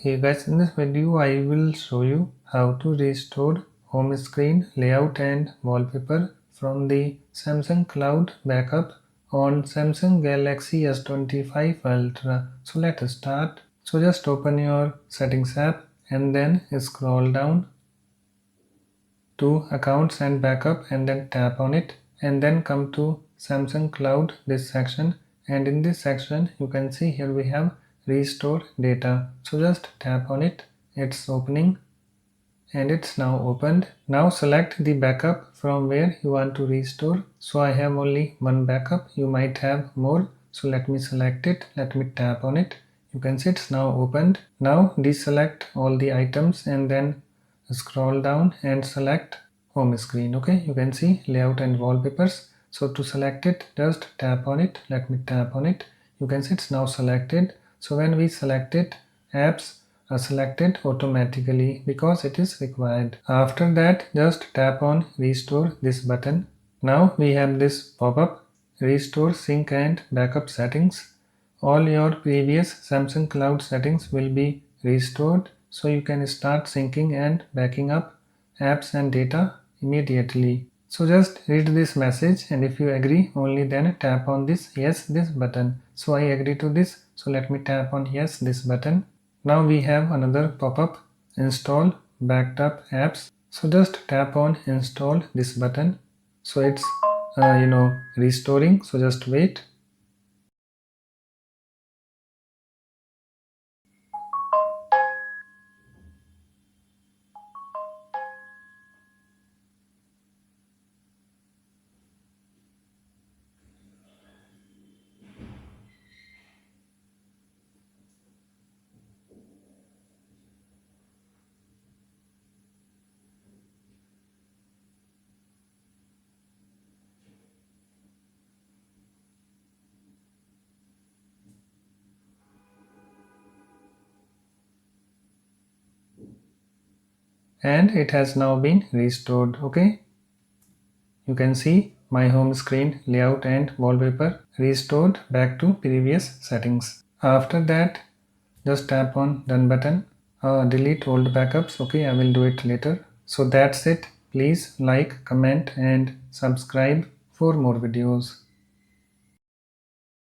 Hey guys, in this video I will show you how to restore home screen layout and wallpaper from the Samsung Cloud backup on Samsung Galaxy S25 Ultra. So let us start. So just open your settings app and then scroll down to accounts and backup and then tap on it and then come to Samsung Cloud, this section, and in this section you can see here we have restore data. So just tap on it, it's opening and it's now opened. Now select the backup from where you want to restore. So I have only one backup, you might have more, so let me select it, let me tap on it. You can see it's now opened. Now deselect all the items and then scroll down and select home screen. Okay, you can see layout and wallpapers. So to select it, just tap on it. Let me tap on it. You can see it's now selected. So when we select it, apps are selected automatically because it is required. After that, just tap on restore this button. Now we have this pop-up, restore sync and backup settings. All your previous Samsung Cloud settings will be restored, so you can start syncing and backing up apps and data immediately. So just read this message and if you agree, only then tap on this yes this button. So I agree to this, so let me tap on yes this button. Now we have another pop-up, install backed up apps. So just tap on install this button. So it's restoring, so just wait. And it has now been restored. Okay, you can see my home screen layout and wallpaper restored back to previous settings. After that, just tap on done button. Delete old backups. Okay, I will do it later. So that's it. Please like, comment and subscribe for more videos.